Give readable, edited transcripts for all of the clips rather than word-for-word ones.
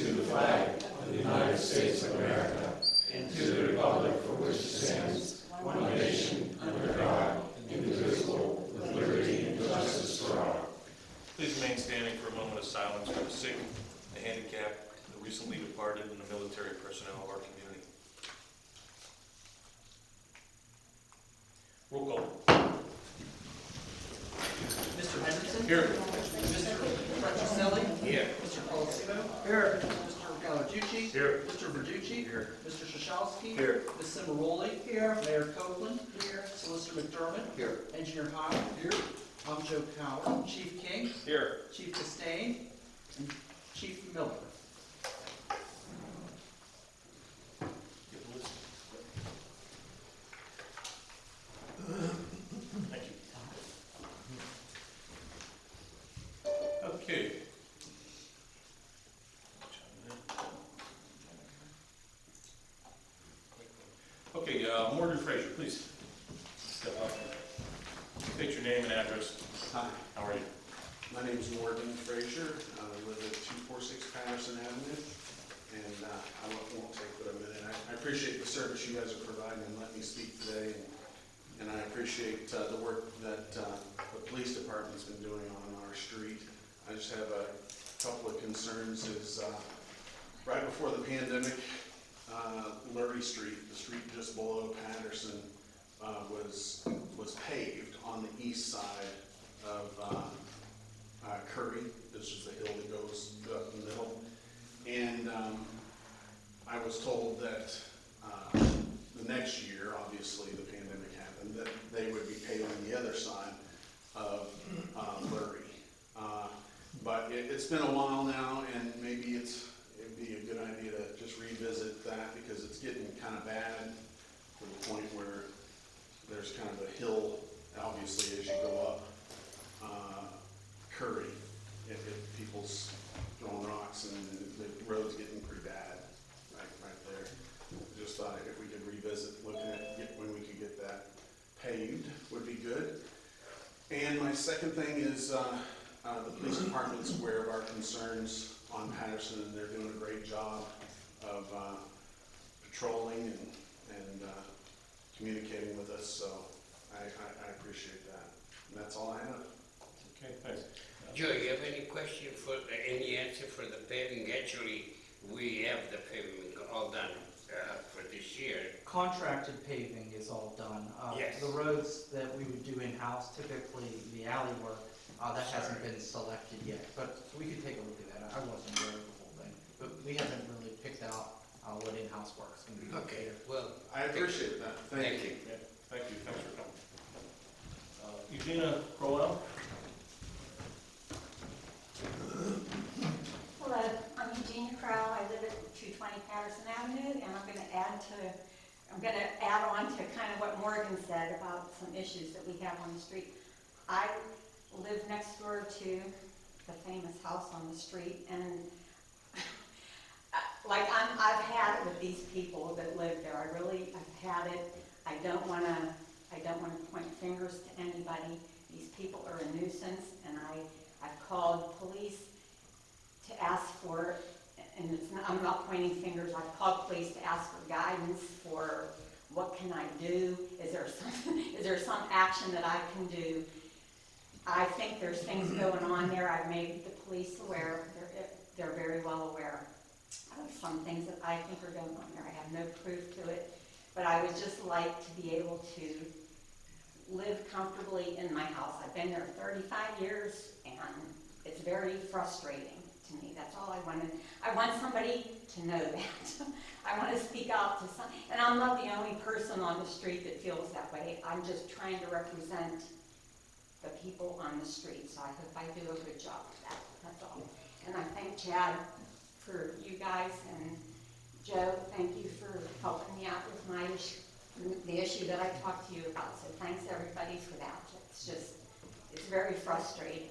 to the flag of the United States of America, and to the republic for which it stands, one nation, under God, indivisible, with liberty and justice for all. Please remain standing for a moment of silence for the sick, the handicapped, the recently departed, and the military personnel of our community. Roll call. Mr. Henderson? Here. Mr. Petroselli? Here. Mr. Colosimo? Here. Mr. Gallarducci? Here. Mr. Verducci? Here. Mr. Shashowski? Here. Ms. Cimaroli? Here. Mayor Copeland? Here. Solicitor McDermott? Here. Engineer Howard? Here. I'm Joe Coward. Chief King? Here. Chief Castain? And Chief Miller. Thank you. Okay. Okay, Morgan Fraser, please step up. State your name and address. Hi, How are you? my name is Morgan Frazier. I live at 246 Patterson Avenue, and I won't take but a minute. I appreciate the service you guys are providing and letting me speak today, and I appreciate the work that the police department's been doing on our street. I just have a couple of concerns. Is right before the pandemic, Lurie Street, the street just below Patterson, was paved on the east side of Curry. This is the hill that goes up the middle. And I was told that the next year, obviously the pandemic happened, that they would be paving the other side of Lurie. But it's been a while now, and maybe it'd be a good idea to just revisit that, because it's getting kind of bad to the point where there's kind of a hill, obviously, as you go up Curry. If people's throwing rocks, and the road's getting pretty bad right there. Just thought if we could revisit looking at when we could get that paved would be good. And my second thing is the police department's aware of our concerns on Patterson, and they're doing a great job of patrolling and communicating with us, so I appreciate that. And that's all I have. Okay, thanks. Joe, you have any question for, any answer for the paving? Actually, we have the paving all done for this year. Contracted paving is all done. Yes. The roads that we would do in-house, typically the alley work, that hasn't been selected yet. But we could take a look at that. I wasn't aware of the whole thing. But we haven't really picked out what in-house work is going to be. Okay, well, I appreciate that. Thank you. Yeah, thank you. Thanks for coming. Eugenia Crowell. Hello, I'm Eugenia Crowell. I live at 220 Patterson Avenue, and I'm going to add on to kind of what Morgan said about some issues that we have on the street. I live next door to the famous house on the street, and I've had it with these people that live there. I've had it. I don't want to point fingers to anybody. These people are a nuisance, and I've called police to ask for, and I'm not pointing fingers. I've called police to ask for guidance for what can I do. Is there some action that I can do? I think there's things going on there. I've made the police aware. They're very well aware of some things that I think are going on there. I have no proof to it, but I would just like to be able to live comfortably in my house. I've been there 35 years, and it's very frustrating to me. That's all I wanted. I want somebody to know that. I want to speak out to some, and I'm not the only person on the street that feels that way. I'm just trying to represent the people on the street, so I hope I do a good job of that. That's all. And I thank Chad for you guys, and Joe, thank you for helping me out with my issue, the issue that I talked to you about. So thanks everybody for that. It's very frustrating.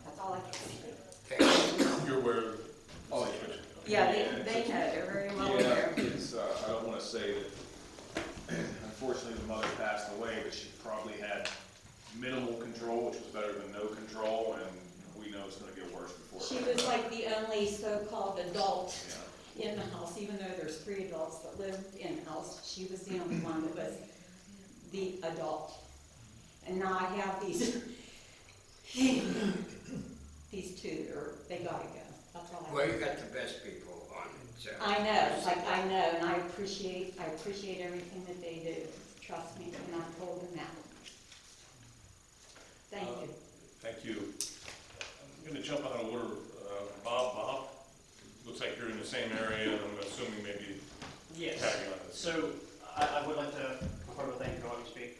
That's all I can say. You're aware of Oh, the situation? Yeah, they know. They're very well Yeah, aware. it's, I don't want to say that, unfortunately, the mother passed away, but she probably had minimal control, which was better than no control, and we know it's going to get worse before. She was like the only so-called adult in the house, even though there's 3 adults that lived in the house. She was the only one that was the adult. And now I have these, these 2, they gotta go. That's all I Well, have. you got the best people on it, so. I know, like, I know, and I appreciate everything that they do. Trust me, and I've told them that. Thank you. Thank you. I'm gonna jump out of order. Bob, looks like you're in the same area, and I'm assuming maybe Yes. tagging on this. So I would like to, before I thank you for letting me speak,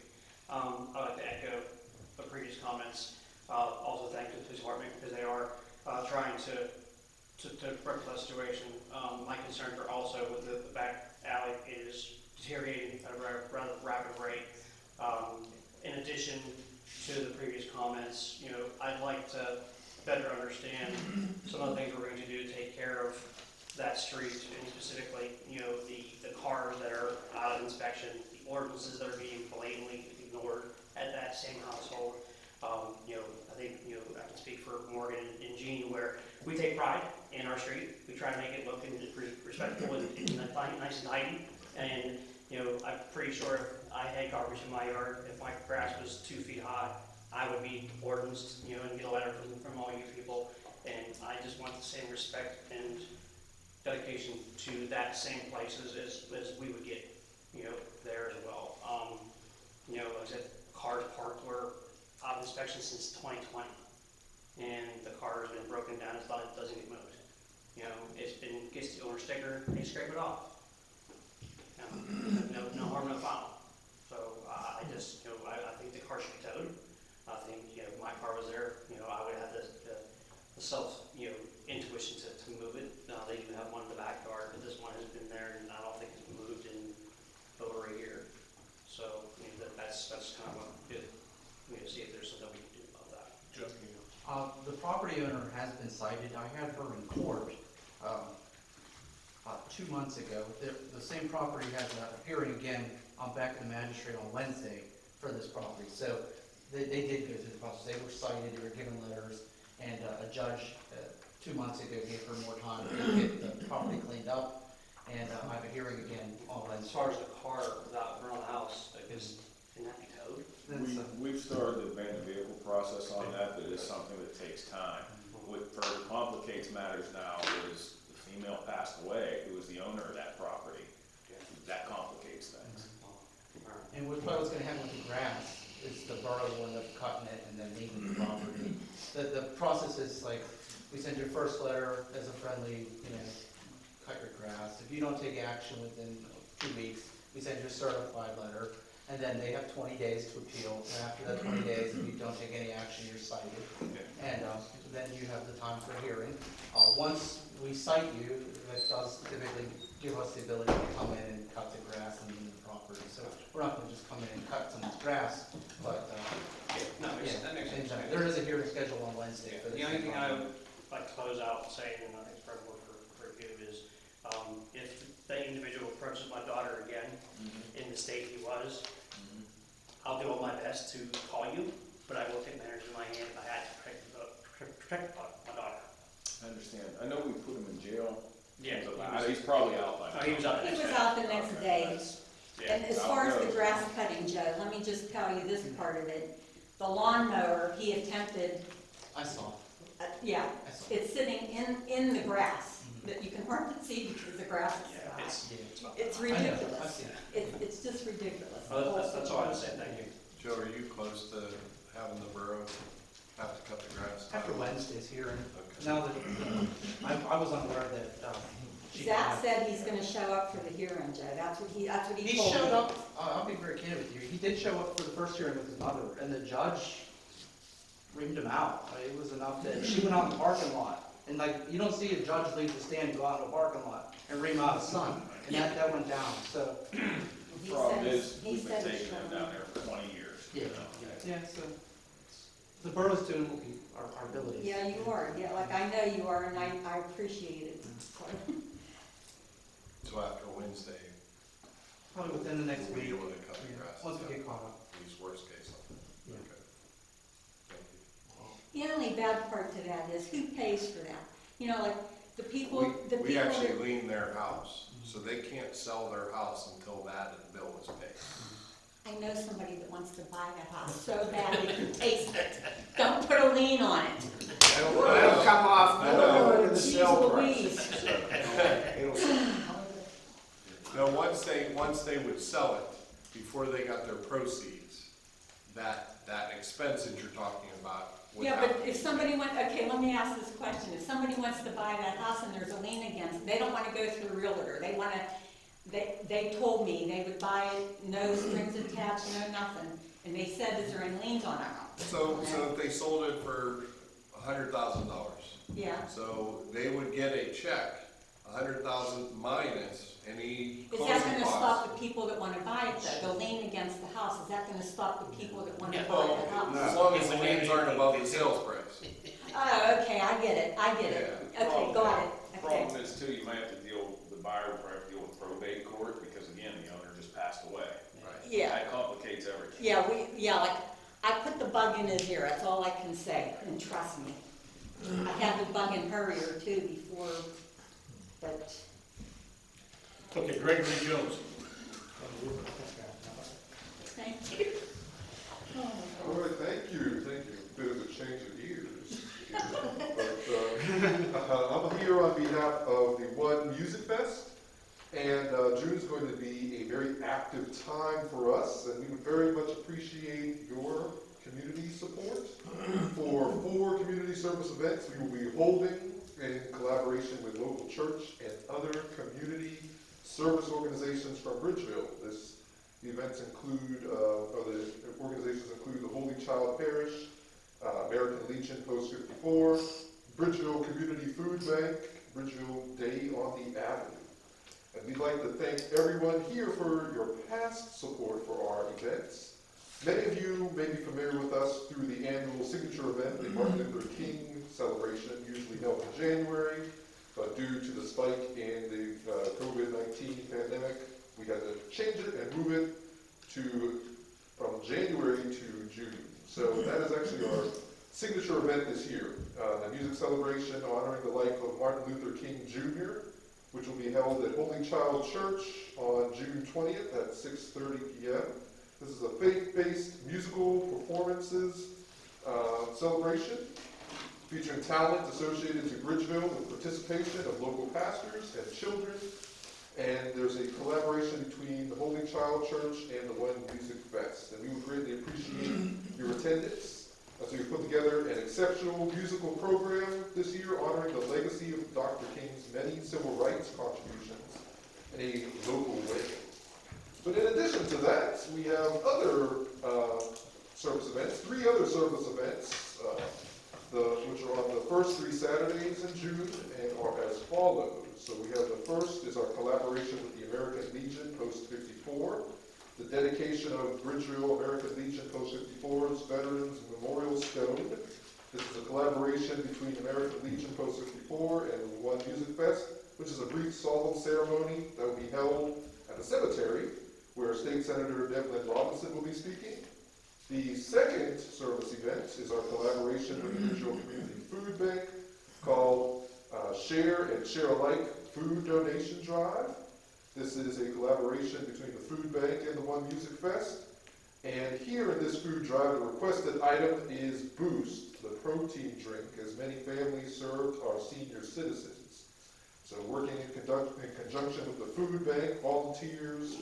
I'd like to echo the previous comments. Also thank the police department because they are trying to rectify the situation. My concerns are also with the back alley is deteriorating at a rather rapid rate. In addition to the previous comments, I'd like to better understand some of the things we're going to do to take care of that street, and specifically, the cars that are out of inspection, the ordinances that are being blatantly ignored at that same household. I think, I can speak for Morgan and Jean, where we take pride in our street. We try to make it look respectful and nice and tidy. And, I'm pretty sure if I had garbage in my yard, if my grass was 2 feet high, I would be ordinanced, and get a letter from all you people. And I just want the same respect and dedication to that same places as we would get, there as well. Like I said, cars parked were out of inspection since 2020, and the car has been broken down. It's not, it doesn't get moved. Gets the owner sticker, they scrape it off. No harm, no foul. So I just, I think the car should be towed. I think, if my car was there, I would have the self, intuition to move it. They even have one in the backyard, but this one has been there, and I don't think it's moved in over a year. So, that's kind of what see if there's something we can do about that. Joe, The property owner has been cited. I had her in court 2 months ago. The same property has a hearing again back in the magistrate on Wednesday for this property. So they did go through the process. They were cited, they were given letters, and a judge 2 months ago gave her more time to get the property cleaned up. And I have a hearing again on Wednesday. As far as the car without around the house, can that be towed? We've started the abandoned vehicle process on that, but it's something that takes time. What further complicates matters now is the female passed away, who was the owner of that property. That complicates things. And what I was gonna happen with the grass is the borough will end up cutting it and then leaving the property. The process is like, we send your first letter as a friendly, cut your grass. If you don't take action within 2 weeks, we send you a certified letter, and then they have 20 days to appeal. And after that 20 days, if you don't take any action, you're cited. And then you have the time for hearing. Once we cite you, that does typically give us the ability to come in and cut the grass and leave the property. So we're not gonna just come in and cut someone's grass, but, That makes sense. there is a hearing scheduled on Wednesday. For The this only thing I property. would like to close out saying, and I think it's probably more for you, is if that individual approaches my daughter again in the state he was, I'll do all my best to call you, but I will take matters in my hand if I had to protect my daughter. I understand. I know we put him in jail. Yeah. He's probably out by now. He was out the He next was day. out the next day. Yeah. And as far as the grass cutting, Joe, let me just tell you this part of it. The lawnmower, he attempted, I saw. yeah, I saw. it's sitting in the grass that you can hardly see because the grass is Yeah, high. it's It's I know, I've ridiculous. seen it. It's just ridiculous. That's all I would say, thank you. Joe, are you close to having the borough have to cut the grass? After Wednesday's hearing, Okay. now that, I was unaware that, Zach said he's gonna show up for the hearing, Joe. That's what he he told me. showed up, I'll be very candid with you, he did show up for the first hearing with his mother, and the judge reamed him out. It was enough that she went out in the parking lot, and you don't see a judge leave the stand and go out in the parking lot and ream out his son, and that went down, so. He Problem said- is, he we've been said taking he'll- them down there for 20 years. Yeah, yeah, so, the borough's doing what our abilities. Yeah, you are. Yeah, like I know you are, and I appreciate it. So after Wednesday, Probably within the next we'll be week, able to cut the yeah, grass? once we get caught up. At least worst case on it. Yeah. Okay. Thank you. The only bad part to that is who pays for that? Like the people We actually that, lien their house, so they can't sell their house until that bill is paid. I know somebody that wants to buy that house so bad they can taste it. Don't put a lien on it. It'll come off. Oh, geez Louise. No, once they would sell it, before they got their proceeds, that expense that you're talking about would Yeah, happen. but if somebody went, okay, let me ask this question. If somebody wants to buy that house and there's a lien against it, they don't want to go through a realtor. They want to, they told me they would buy it, no strings attached, no nothing. And they said, is there any liens on our house? So if they sold it for $100,000, Yeah. so they would get a check, $100,000 minus any Is closing that going to costs. stop the people that want to buy it though? The lien against the house, is that going to stop the people that want to buy Well, the house? as long as the liens aren't above the sales price. Oh, okay, I get it, Okay, got it, okay. Problem is too, you might have to the buyer will probably have to deal with probate court, because again, the owner just passed away. Yeah, That complicates everything. yeah, like, I put the bug in his ear, that's all I can say, and trust me. I had the bug in her ear too before, but, Okay, Gregory Jones. thank you. All right, thank you. Bit of a change of gears. But I'm here on behalf of the One Music Fest, and June is going to be a very active time for us, and we would very much appreciate your community support for 4 community service events we will be holding in collaboration with local church and other community service organizations from Bridgeville. The events include, or the organizations include the Holy Child Parish, American Legion Post 54, Bridgeville Community Food Bank, Bridgeville Day on the Avenue. And we'd like to thank everyone here for your past support for our events. Many of you may be familiar with us through the annual signature event, the Martin Luther King celebration, usually held in January, but due to the spike in the COVID-19 pandemic, we had to change it and move it from January to June. So that is actually our signature event this year, the music celebration honoring the life of Martin Luther King Jr., which will be held at Holy Child Church on June 20th at 6:30 p.m. This is a faith-based musical performances celebration featuring talent associated to Bridgeville with participation of local pastors and children. And there's a collaboration between the Holy Child Church and the One Music Fest. And we would greatly appreciate your attendance as we put together an exceptional musical program this year honoring the legacy of Dr. King's many civil rights contributions in a local way. But in addition to that, we have other service events, 3 other service events, which are on the first 3 Saturdays in June and are as follows. So we have the first is our collaboration with the American Legion Post 54, the dedication of Bridgeville American Legion Post 54's Veterans Memorial Stone. This is a collaboration between American Legion Post 54 and One Music Fest, which is a brief solemn ceremony that will be held at the cemetery, where State Senator Devlin Robinson will be speaking. The second service event is our collaboration with the Bridgeville Community Food Bank called Share and Share Alike Food Donation Drive. This is a collaboration between the Food Bank and the One Music Fest. And here in this food drive, the requested item is Boost, the protein drink, as many families served our senior citizens. So working in conjunction with the Food Bank, volunteers,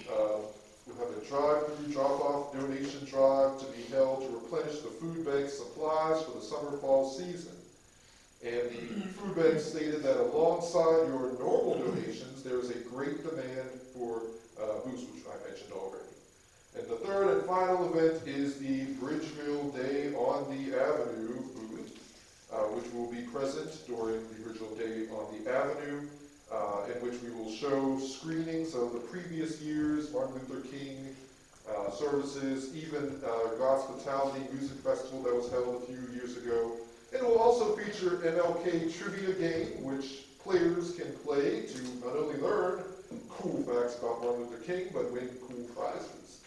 we'll have a drive-through drop-off donation drive to be held to replenish the food bank's supplies for the summer-fall season. And the food bank stated that alongside your normal donations, there is a great demand for Boost, which I mentioned already. And the third and final event is the Bridgeville Day on the Avenue booth, which will be present during the Bridgeville Day on the Avenue, in which we will show screenings of the previous year's Martin Luther King services, even Gospitality Music Festival that was held a few years ago. It will also feature MLK Trivia Game, which players can play to not only learn cool facts about Martin Luther King, but win cool prizes.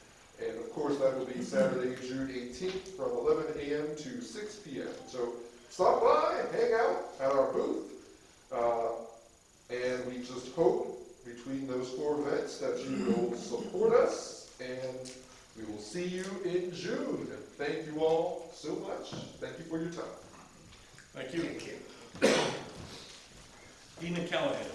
And of course, that will be Saturday, June 18th from 11 a.m. to 6 p.m. So stop by, hang out at our booth. And we just hope between those 4 events that you will support us, and we will see you in June. And thank you all so much. Thank you for your time. Thank you. Thank you. Dina Callahan.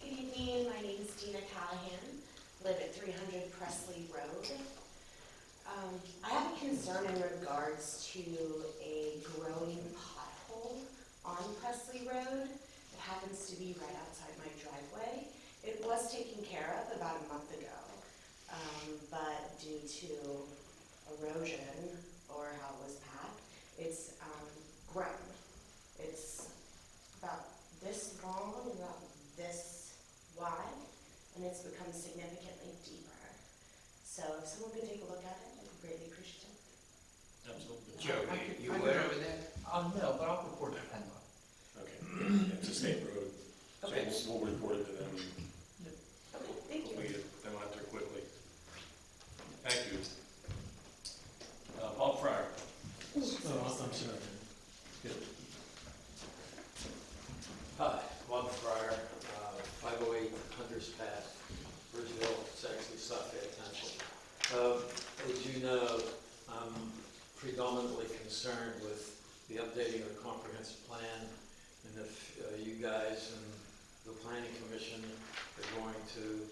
Good evening, my name is Dina Callahan, live at 300 Presley Road. I have a concern in regards to a growing pothole on Presley Road that happens to be right outside my driveway. It was taken care of about a month ago, but due to erosion or how it was packed, it's grown. It's about this long, about this wide, and it's become significantly deeper. So if someone could take a look at it, I'd be greatly appreciative. Absolutely. Joe, I could- you I went could- over that? No, but I'll report it to PennDOT. Okay, it's a state road, so Okay. we'll report it to them. Okay, thank you. Hopefully get them out there quickly. Thank you. Paul Fryer. Oh, I'm sorry. Good. Hi, Bob Fryer, 508 Hunters Path, Bridgeville, it's actually Lafayette Township. As you know, I'm predominantly concerned with the updating of the comprehensive plan, and if you guys and the planning commission are going to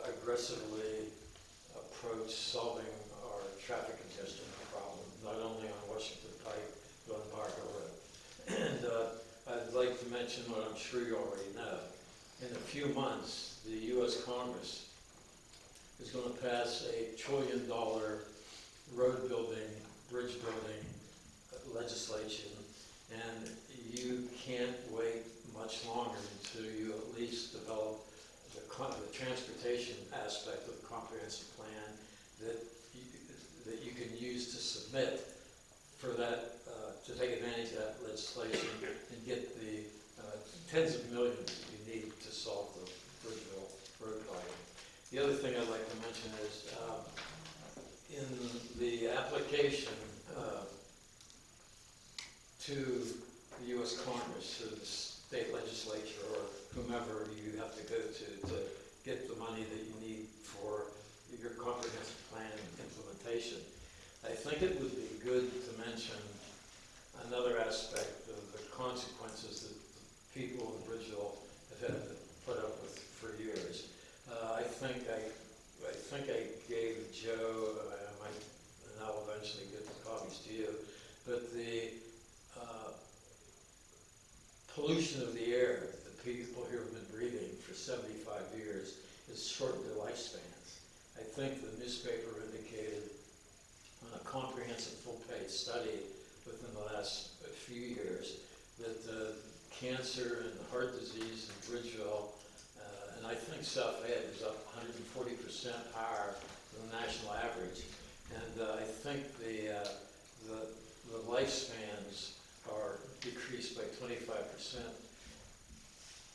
aggressively approach solving our traffic congestion problem, not only on Washington Pike, but on Parker Road. And I'd like to mention what I'm sure you already know. In a few months, the U.S. Congress is going to pass $1 trillion road building, bridge building legislation, and you can't wait much longer until you at least develop the transportation aspect of the comprehensive plan that you can use to submit for that, to take advantage of that legislation and get the tens of millions that you need to solve the Bridgeville road problem. The other thing I'd like to mention is in the application to the U.S. Congress, to the state legislature, or whomever you have to go to get the money that you need for your comprehensive plan implementation, I think it would be good to mention another aspect of the consequences that the people in Bridgeville have had to put up with for years. I think I gave Joe, I might, and I'll eventually get the copies to you, but the pollution of the air that the people here have been breathing for 75 years has shortened their lifespans. I think the newspaper indicated on a comprehensive full-page study within the last few years that cancer and heart disease in Bridgeville, and I think South Fayette is up 140% higher than the national average. And I think the lifespans are decreased by 25%.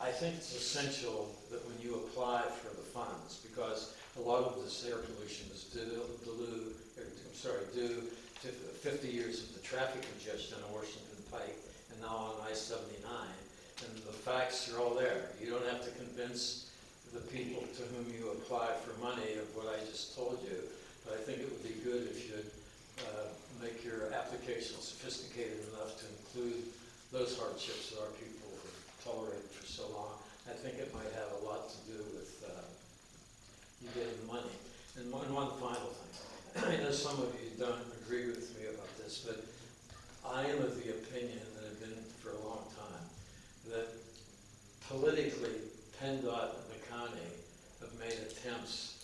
I think it's essential that when you apply for the funds, because a lot of this air pollution is due to 50 years of the traffic congestion on Washington Pike and now on I-79. And the facts are all there. You don't have to convince the people to whom you apply for money of what I just told you. But I think it would be good if you'd make your application sophisticated enough to include those hardships that our people have tolerated for so long. I think it might have a lot to do with you getting the money. And one final thing. I know some of you don't agree with me about this, but I am of the opinion, and have been for a long time, that politically, PennDOT and the county have made attempts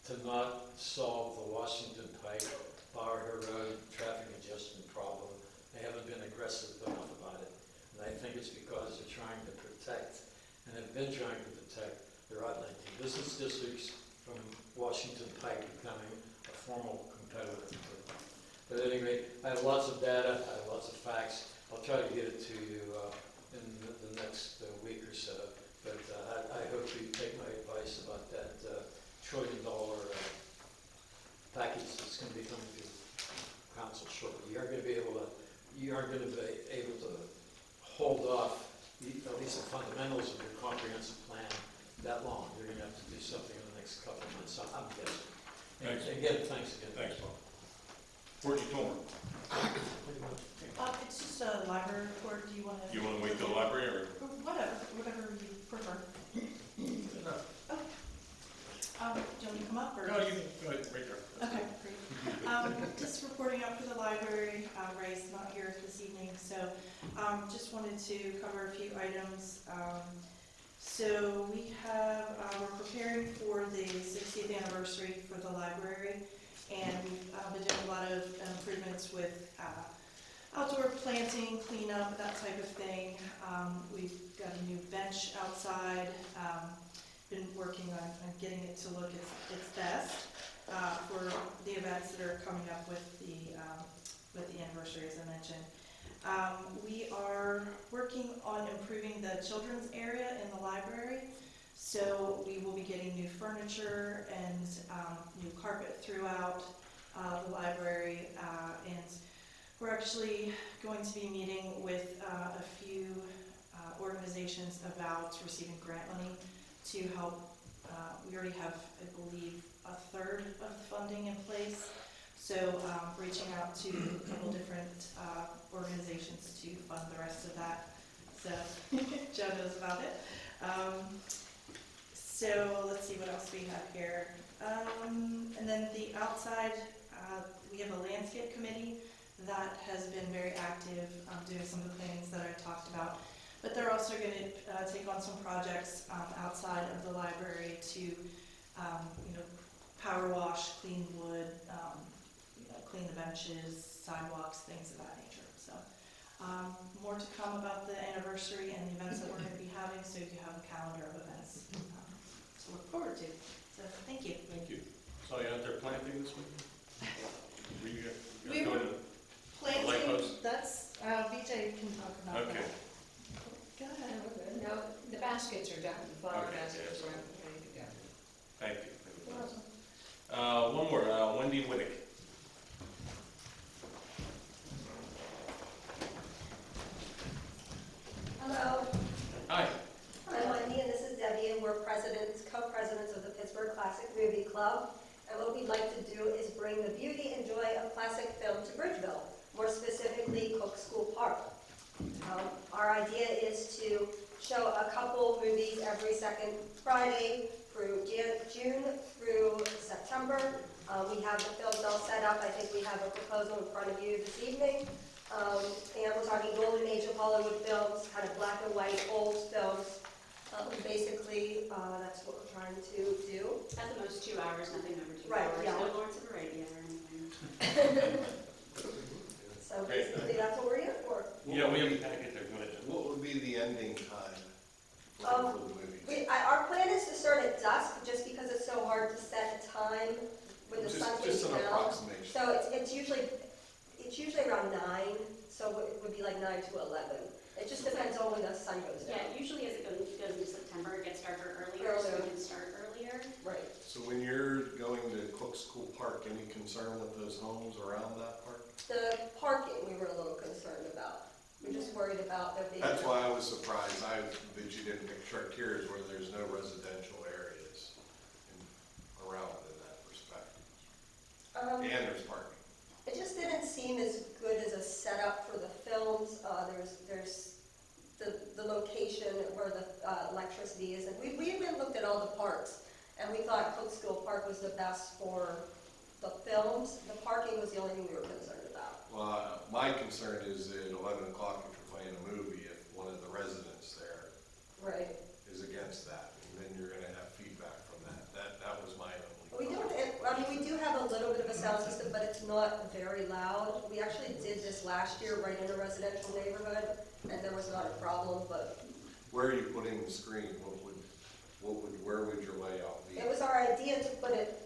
to not solve the Washington Pike, Bar Hill Road traffic congestion problem. They haven't been aggressive enough about it. And I think it's because they're trying to protect, and have been trying to protect, the Route 19 business districts from Washington Pike becoming a formal competitor. But at any rate, I have lots of data, I have lots of facts. I'll try to get it to you in the next week or so. But I hope you take my advice about that $1 trillion package that's going to be coming to council shortly. You are going to be able to hold off at least the fundamentals of your comprehensive plan that long. You're going to have to do something in the next couple of months, I'm guessing. And Thanks. again, thanks again. Thanks, Bob. Where'd you torn? It's just a library report, do you want to? You wanna wait till the library or? Whatever you prefer. Oh. Do you want me to come up or? No, you can, go ahead, right there. Okay, great. Just reporting up for the library, Ray's not here this evening, so just wanted to cover a few items. So we have, we're preparing for the 60th anniversary for the library, and we've been doing a lot of improvements with outdoor planting, cleanup, that type of thing. We've got a new bench outside, been working on getting it to look its best for the events that are coming up with the anniversary, as I mentioned. We are working on improving the children's area in the library, so we will be getting new furniture and new carpet throughout the library, and we're actually going to be meeting with a few organizations about receiving grant money to help. We already have, I believe, a third of the funding in place. So reaching out to a couple different organizations to fund the rest of that. So Joe knows about it. So let's see what else we have here. And then the outside, we have a landscape committee that has been very active doing some of the things that I talked about. But they're also going to take on some projects outside of the library to, power wash, clean wood, clean the benches, sidewalks, things of that nature. So more to come about the anniversary and the events that we're going to be having, so you have a calendar of events to look forward to. So thank you. Thank you. Saw you out there planting this weekend? Were you We doing were a light planting, post? that's, VJ can talk about Okay. that. Go ahead. No, the baskets are done, the flower Okay, baskets yes. are ready to go. Thank you. One more, Wendy Whittick. Hello, Hi. I'm Wendy and this is Debbie, and we're co-presidents of the Pittsburgh Classic Movie Club. And what we'd like to do is bring the beauty and joy of classic film to Bridgeville, more specifically Cook School Park. Our idea is to show a couple movies every second Friday through June through September. We have the films all set up. I think we have a proposal in front of you this evening. And we're talking golden age of Hollywood films, kind of black and white old films. Basically, that's what we're trying to do. At the most 2 hours, nothing over 2 Right, hours. yeah. No Lawrence of Arabia or anything. So basically, that's what we're here for. Yeah, we have a packet there, go ahead. What would be the ending time for the movies? Our plan is to start at dusk, just because it's so hard to set a time when the sun's Just an down. approximation. So it's usually around 9, so it would be like 9 to 11. It just depends on when the sun goes down. Yeah, usually as it goes into September, it gets darker earlier, so we can start earlier. Right. So when you're going to Cook School Park, any concern with those homes around that park? The parking, we were a little concerned about. We're just worried about there being. That's why I was surprised that you didn't pick Chartiers where there's no residential areas around in that perspective. And there's parking. It just didn't seem as good as a setup for the films. There's the location where the electricity is, and we even looked at all the parks, and we thought Cook School Park was the best for the films. The parking was the only thing we were concerned about. Well, my concern is at 11 o'clock if you're playing a movie, if one of the residents there Right. is against that, and then you're gonna have feedback from that. That was my only. We don't, we do have a little bit of a sound system, but it's not very loud. We actually did this last year right in a residential neighborhood, and there was not a problem, but Where are you putting the screen? Where would your layout be? it was our idea to put it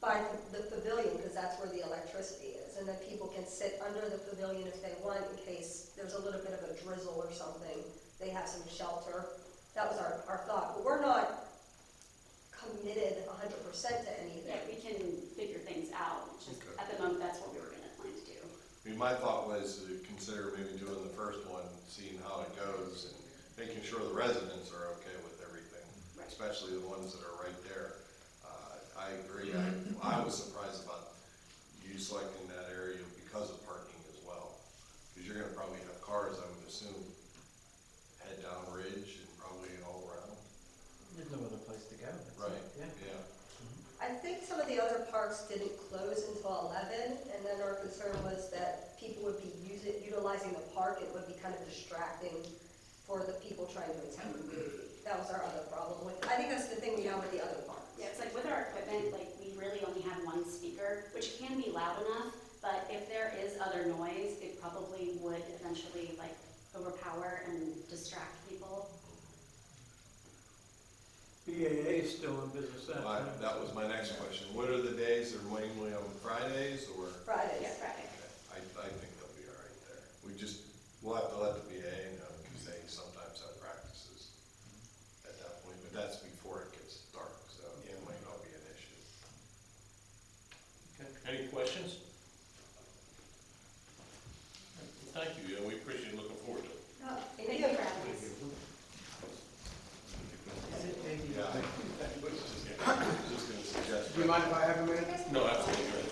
by the pavilion, because that's where the electricity is, and then people can sit under the pavilion if they want, in case there's a little bit of a drizzle or something. They have some shelter. That was our thought, but we're not committed 100% to anything. Yeah, we can figure things out mean, my thought was to consider maybe doing the first one, seeing how it goes, and making sure the residents are okay with everything, especially the ones that are right there. I agree, I was surprised about you selecting that area because of parking as well. Because you're gonna probably have cars, I would assume, head down Ridge and probably all around. There's no other place to go. Right, Yeah. yeah. I think some of the other parks didn't close until 11, and then our concern was that people would be utilizing the park. It would be kind of distracting for the people trying to attend the movie. That was our other problem with, I think that's the thing we have with the other parks. Yeah, it's like with our equipment, like we really only have one speaker, which can be loud enough, but if there is other noise, it probably would eventually like overpower and distract people. BAA is still in business that time. That was my next question. What are the days? They're mainly on Fridays or? Fridays. Yeah, Friday. I think they'll be all right there. We'll have to let the BAA know because they sometimes have practices at that point, but that's before it gets dark, so it might not be an issue. Okay. Any questions? Thank you, we appreciate it, looking forward to it. Thank you for having us. Yeah, I was just gonna suggest. Do you mind if I have a minute? No, absolutely.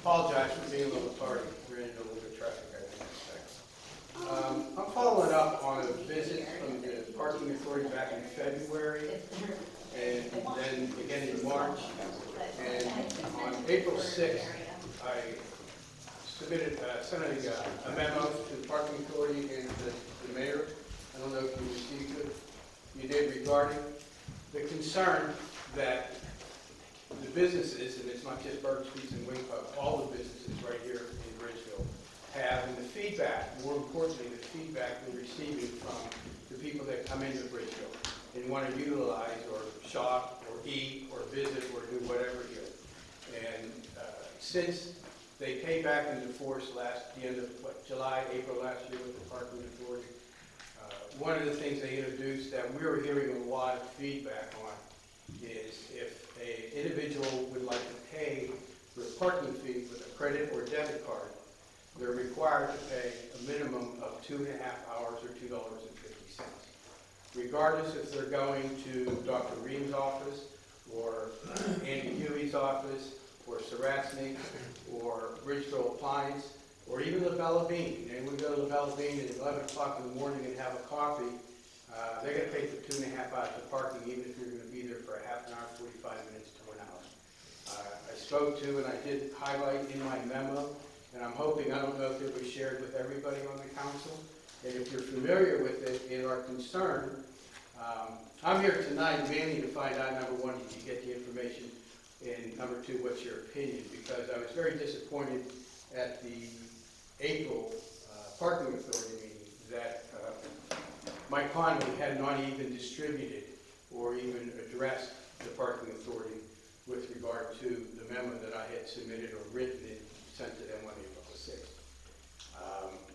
Apologize for being a little tardy, ran into a little bit of traffic, I think. I'm following up on a visit from the parking authority back in February, and then again in March. And on April 6th, I sent a memo to the parking authority and the mayor. I don't know if you received it. You did, regarding the concern that the businesses, and it's not just Burger Streets and Wing Pub, all the businesses right here in Bridgeville have, and the feedback, more importantly, the feedback we're receiving from the people that come into Bridgeville and want to utilize or shop or eat or visit or do whatever here. And since they came back into force the end of July, April last year with the parking authority, one of the things they introduced that we're hearing a lot of feedback on is if an individual would like to pay for a parking fee with a credit or debit card, they're required to pay a minimum of 2.5 hours or $2.50. Regardless if they're going to Dr. Ream's office or Andy Huey's office or Saracnik or Bridgeville Appliance, or even LaBella Bean. And we go to LaBella Bean at 11 o'clock in the morning and have a coffee. They're going to pay for 2.5 hours of parking, even if you're going to be there for a half an hour, 45 minutes to an hour. I spoke to, and I did highlight in my memo, and I'm hoping, I don't know if it was shared with everybody on the council, and if you're familiar with it and are concerned, I'm here tonight mainly to find out, number one, did you get the information, and number two, what's your opinion? Because I was very disappointed at the April parking authority meeting that Mike Conley had not even distributed or even addressed the parking authority with regard to the memo that I had submitted or written and sent to them on April the 6th.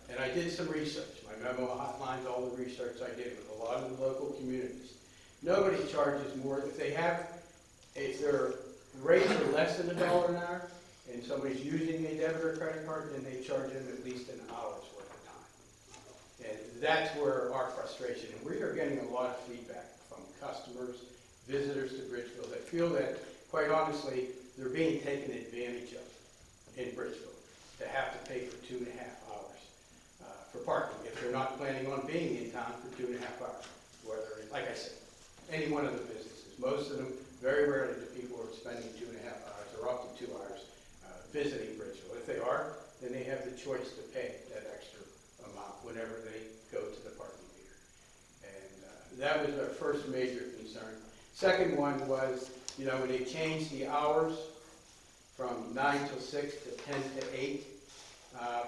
And I did some research. My memo outlines all the research I did with a lot of the local communities. Nobody charges more. If their rates are less than $1 an hour, and somebody's using a debit or credit card, then they charge them at least an hour's worth of time. And that's where our frustration, and we are getting a lot of feedback from customers, visitors to Bridgeville that feel that, quite honestly, they're being taken advantage of in Bridgeville to have to pay for 2.5 hours for parking if they're not planning on being in town for 2.5 hours. Whether, like I said, any one of the businesses, most of them, very rarely do people are spending 2.5 hours or up to 2 hours visiting Bridgeville. If they are, then they have the choice to pay that extra amount whenever they go to the parking meter. And that was our first major concern. Second one was, when they changed the hours from 9 till 6 to 10 to 8.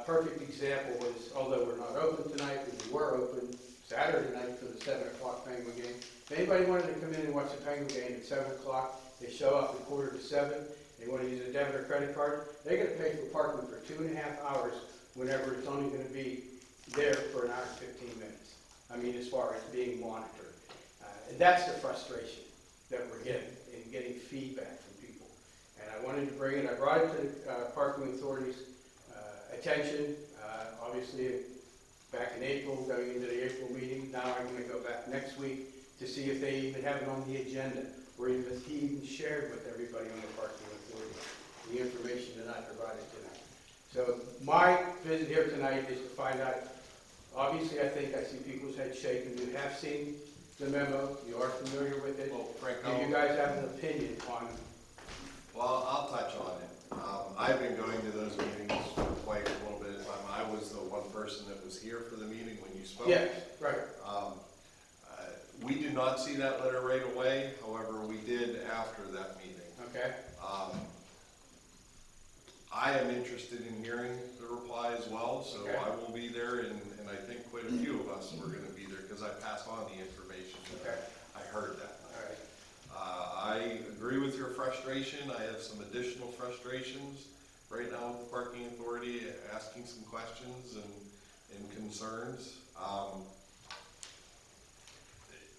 Perfect example was, although we're not open tonight, we were open Saturday night for the 7 o'clock Penguin game. If anybody wanted to come in and watch the Penguin game at 7 o'clock, they show up at 6:45. They want to use a debit or credit card, they're going to pay for parking for 2.5 hours whenever it's only going to be there for an hour and 15 minutes. I mean, as far as being monitored. And that's the frustration that we're getting, and getting feedback from people. And I wanted to bring it, I brought it to the parking authority's attention. Obviously, back in April, going into the April meeting, now I'm gonna go back next week to see if they even have it on the agenda, or if he even shared with everybody on the parking authority the information that I provided tonight. So my visit here tonight is to find out, obviously, I think I see people's heads shaking. You have seen the memo, you are familiar with it. Well, Frank, Do you guys have an opinion on? Well, I'll touch on it. I've been going to those meetings for quite a little bit of time. I was the one person that was here for the meeting when you spoke. Yes, right. We did not see that letter right away, however, we did after that meeting. Okay. I am interested in hearing the reply as well, so Okay. I will be there, and I think quite a few of us were gonna be there, because I passed on the information. Okay. I heard that. All right. I agree with your frustration. I have some additional frustrations right now with the parking authority, asking some questions and concerns.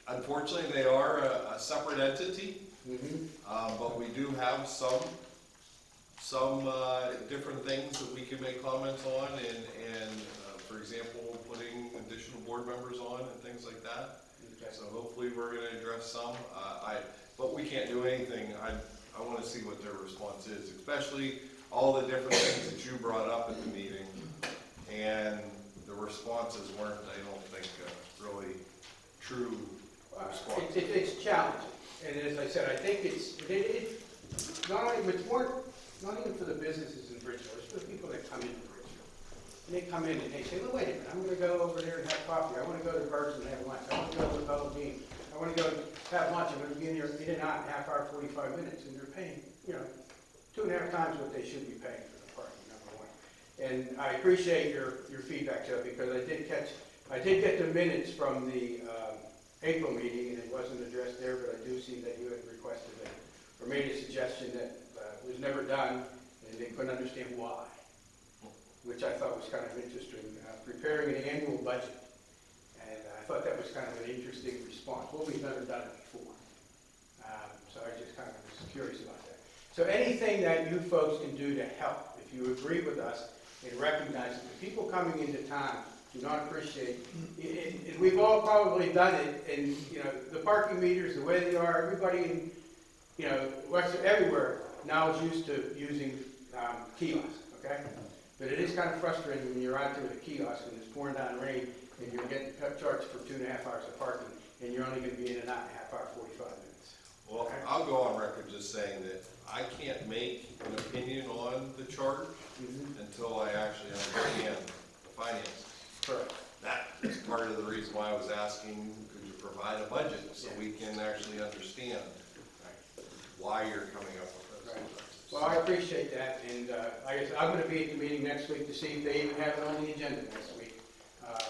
Unfortunately, they are a separate entity, but we do have some different things that we can make comments on, and for example, putting additional board members on and things like that. Okay. So hopefully we're gonna address some. But we can't do anything. I wanna see what their response is, especially all the different things that you brought up at the meeting. And the responses weren't, I don't think, really true responses. It's challenging, and as I said, I think it's not only, not even for the businesses in Bridgeville, it's for the people that come into Bridgeville. And they come in and they say, well, wait a minute, I'm gonna go over there and have coffee, I wanna go to Burt's and have lunch, I wanna go to the Bella Bean, I wanna go have lunch, I'm gonna be in here in and out in a half hour, 45 minutes, and they're paying, 2.5 times what they should be paying for the parking, number one. And I appreciate your feedback, Joe, because I did get the minutes from the April meeting, and it wasn't addressed there, but I do see that you had requested it, or made a suggestion that was never done, and they couldn't understand why, which I thought was kind of interesting. Preparing an annual budget, and I thought that was kind of an interesting response. Well, we've never done it before, so I just kind of was curious about that. So anything that you folks can do to help, if you agree with us and recognize that the people coming into town do not appreciate, and we've all probably done it, and the parking meters, the way they are, everybody in everywhere now is used to using kiosks, okay? But it is kind of frustrating when you're out there with a kiosk and it's pouring down rain and you're getting charged for 2.5 hours of parking, and you're only going to be in and out in a half hour, 45 minutes. Well, I'll go on record just saying that I can't make an opinion on the charge until I actually understand the finances. Correct. That is part of the reason why I was asking, could you provide a budget so we can actually understand why you're coming up with those numbers. Well, I appreciate that, and like I said, I'm going to be at the meeting next week to see if they even have it on the agenda next week.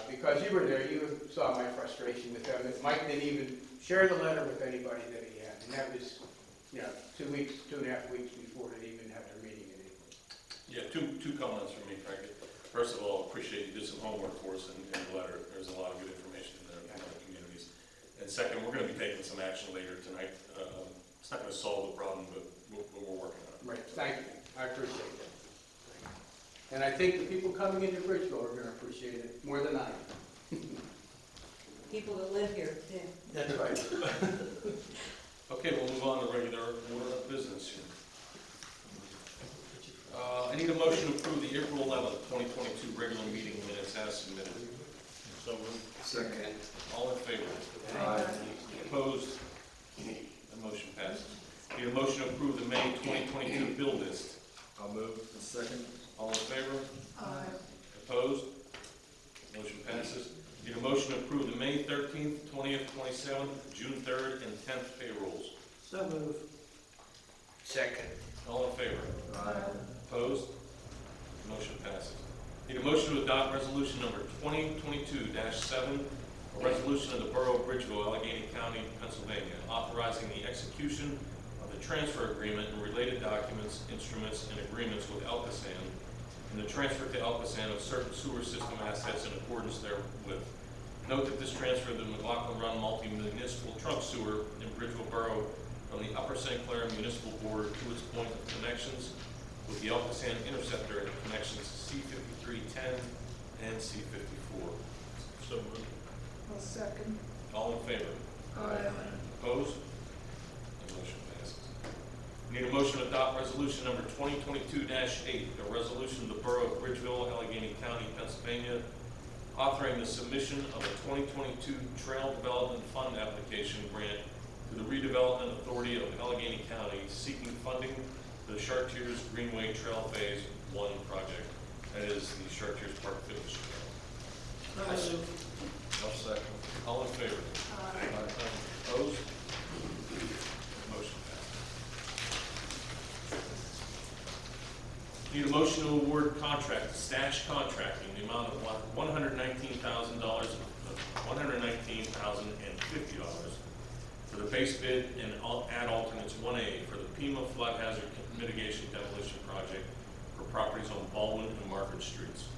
Because you were there, you saw my frustration with them. Mike didn't even share the letter with anybody that he had, and that was, 2.5 weeks before they even had their meeting in April. Yeah, two comments from me, Frank. First of all, appreciate you did some homework for us in the letter. There's a lot of good information in there from other communities. And second, we're going to be taking some action later tonight. It's not going to solve the problem, but we're working on it. Right, thank you. I appreciate that. And I think the people coming into Bridgeville are going to appreciate it more than I am. People that live here, too. That's right. Okay, we'll move on to regular order of business here. I need a motion to approve the April 11th, 2022 regular meeting minutes as submitted. So moved. Second. All in favor? Aye. Opposed? The motion passes. Need a motion to approve the May 2022 bill list. I'll move. Second. All in favor? Aye. Opposed? Motion passes. Need a motion to approve the May 13th, 20th, 27th, June 3rd, and 10th payrolls. So move. Second. All in favor? Aye. Opposed? Motion passes. Need a motion to adopt resolution number 2022-7, a resolution of the Borough of Bridgeville, Allegheny County, Pennsylvania, authorizing the execution of the transfer agreement and related documents, instruments, and agreements with Alcosan, and the transfer to Alcosan of certain sewer system assets in accordance therewith. Note that this transfer of the McLaughlin Run multi-municipal trunk sewer in Bridgeville Borough from the Upper St. Clair Municipal Board to its point of connections with the Elkasan Interceptor and connections C-5310 and C-54. So moved. I'll second. All in favor? Opposed? The motion passes. Need a motion to adopt resolution number 2022-8, a resolution of the Borough of Bridgeville, Allegheny County, Pennsylvania, authoring the submission of a 2022 Trail Development Fund application grant to the Redevelopment Authority of Allegheny County, seeking funding for the Chartiers Greenway Trail Phase 1 project. That is the Chartiers Park Fitness Trail. I'll second. All in favor? Opposed? Motion passes. Need a motion to award contract to Stash Contracting, the amount of $119,050 for the base bid and add alternates 1A for the Pima Flood Hazard Mitigation Demolition Project for properties on Baldwin and Market Streets.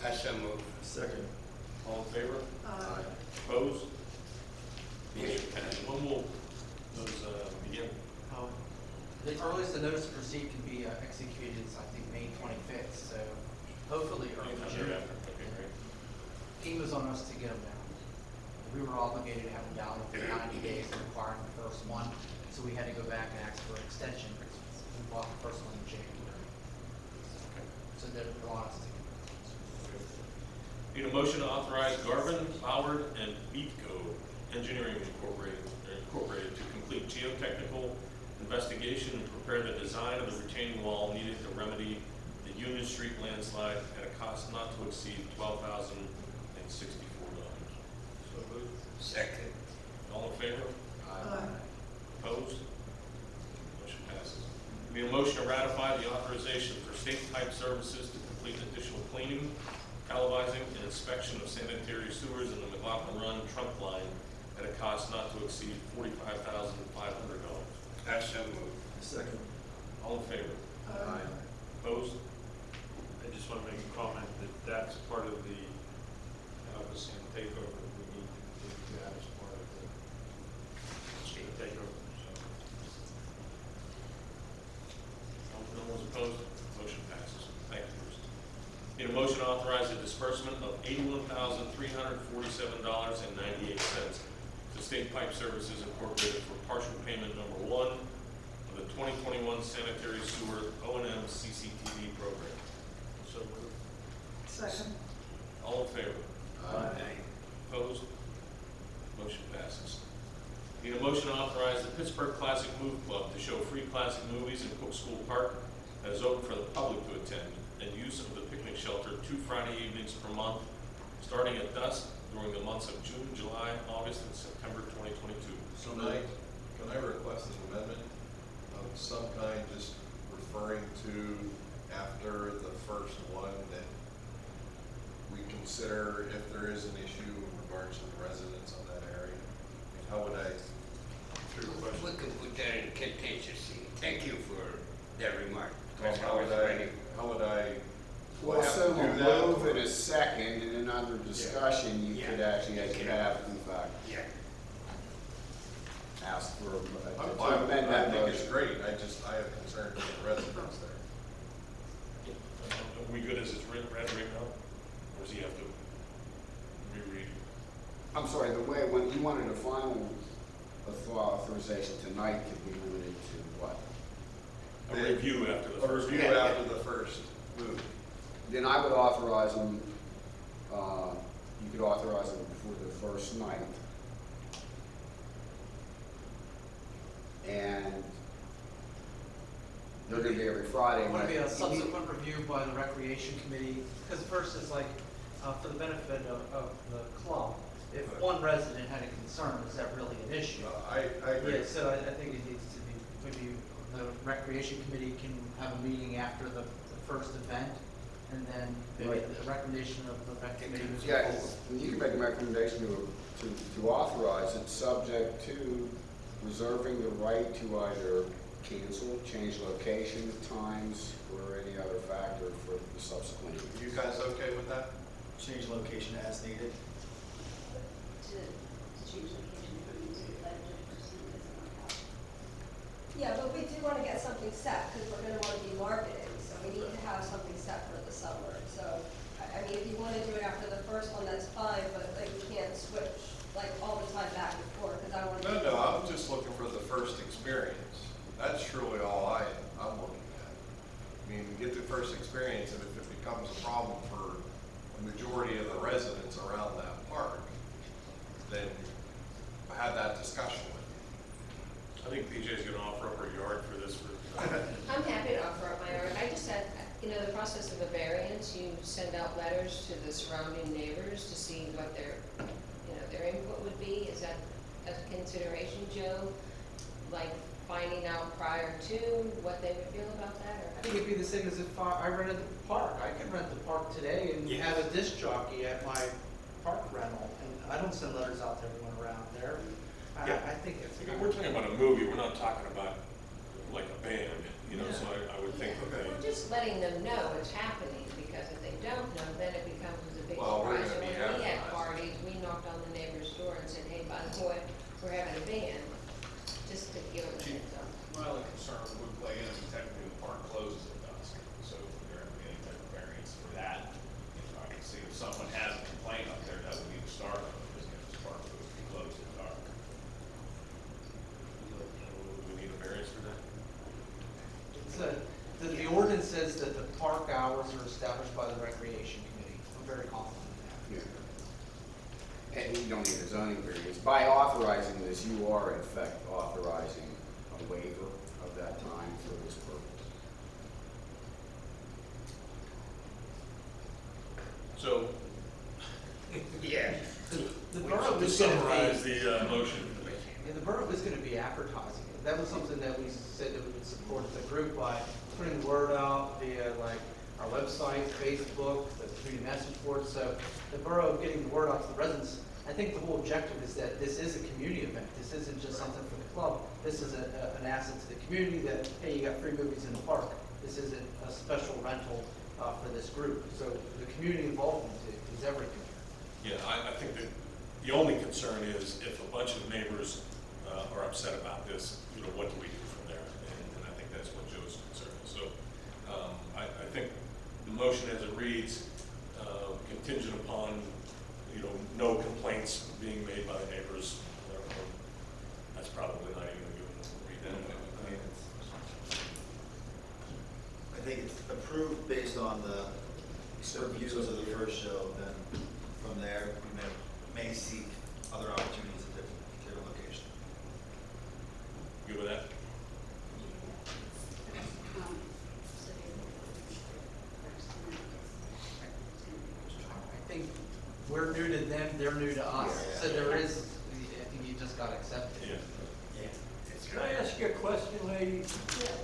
I so move. Second. All in favor? Opposed? Motion passes. When will those begin? The earliest the notice of receipt can be executed is, I think, May 25th, so hopefully early Anytime June. thereafter. Okay, great. FEMA's on us to get them down. We were obligated to have them down within 90 days of acquiring the first one, so we had to go back and ask for extension. We bought the first one in January. So they're on us to get them. Need a motion to authorize Garvin, Howard, and Beatco Engineering Incorporated to complete geotechnical investigation and prepare the design of the retaining wall needed to remedy the Union Street landslide at a cost not to exceed $12,064. So moved. Second. All in favor? Opposed? Motion passes. Need a motion to ratify the authorization for State Pipe Services to complete additional cleaning, calibrizing, and inspection of sanitary sewers in the McLaughlin Run trunk line at a cost not to exceed $45,500. I so move. Second. All in favor? Opposed? I just want to make a comment that that's part of the Elkasan takeover. We need to do that as part of the takeover. So. No one's opposed? Motion passes. Thank you, Bruce. Need a motion to authorize the disbursement of $81,347.98 to State Pipe Services Incorporated for partial payment number 1 of the 2021 sanitary sewer O&M CCTV program. So moved. Second. All in favor? Opposed? Motion passes. Need a motion to authorize the Pittsburgh Classic Move Club to show free classic movies in Cook School Park that is open for the public to attend, and use of the picnic shelter 2 Friday evenings per month, starting at dusk during the months of June, July, August, and September 2022. So can I request an amendment of some kind, just referring to after the first one, that we consider if there is an issue in regards to the residents on that area? How would I? We can put that in contingency. Thank you for that remark. How would I? Well, so we'll move it a second, and then under discussion, you could actually have, in fact, ask for, I'm to fine. amend I that think it's motion. great. I have concerns with the residents there. Are we good as it's read right now? Or does he have to reread? I'm sorry, the way, when you wanted a final authorization tonight, could be limited to what? A review after the first. Review after the first move. Then I would authorize them, you could authorize them before the first night. And they're gonna be every Friday. It would be a subsequent review by the Recreation Committee, because first is like, for the benefit of the club, if one resident had a concern, is that really an issue? I agree. Yeah, so I think it needs to be, maybe the Recreation Committee can have a meeting after the first event, and then maybe the recommendation of the Rec Committee moves Yeah, forward. you can make a recommendation to authorize it, subject to reserving the right to either cancel, change location, times, or any other factor for the subsequent. You guys okay with that? Change location as needed. To change location from the legislative person, it doesn't work out. Yeah, but we do want to get something set, because we're going to want to be marketing. letters to the surrounding neighbors to see what their, their input would be? Is that a consideration, Joe? Like finding out prior to what they would feel about that, or? I think it'd be the same as if I rented the park. I can rent the park today and have a disc jockey at my park rental, and I don't send letters out to everyone around there. I think it's. We're talking about a movie, we're not talking about like a band, so I would think that they. We're just letting them know it's happening, because if they don't know, then it becomes a big Well, we're surprise. gonna be When we had advertising. parties, we knocked on the neighbor's door and said, hey, by the way, we're having a band, just to give them a heads up. My only concern would play in, technically the park closes at dusk, so if there would be any type of variance for that. I can see if someone has a complaint up there, that would be the start of it, because this park would be closed at dark. We need a variance for that? The ordinance says that the park hours are established by the recreation committee. I'm very confident in that. Yeah. And you don't need a zoning variance. By authorizing this, you are in effect authorizing a waiver of that time for this purpose. So, Yeah. The borough to is going to summarize be. the motion. Yeah, the borough is going to be advertising it. That was something that we said that we would support the group by putting the word out via like our website, Facebook, the community message board. So the borough getting the word out to the residents. I think the whole objective is that this is a community event. This isn't just something for the club. This is an asset to the community that, hey, you got free movies in the park. This isn't a special rental for this group. So the community involvement is everything here. Yeah, I think that the only concern is if a bunch of neighbors are upset about this, what do we do from there? And I think that's what Joe's concern is. So I think the motion as it reads, contingent upon, no complaints being made by the neighbors. That's probably not even a good one to read that. I think it's approved based on the reviews of the first show, then from there, we may seek other opportunities at different locations. Good with that? I think we're new to them, they're new to us. So there is, I think you just got to accept it. Yeah. Can I ask you a question, lady?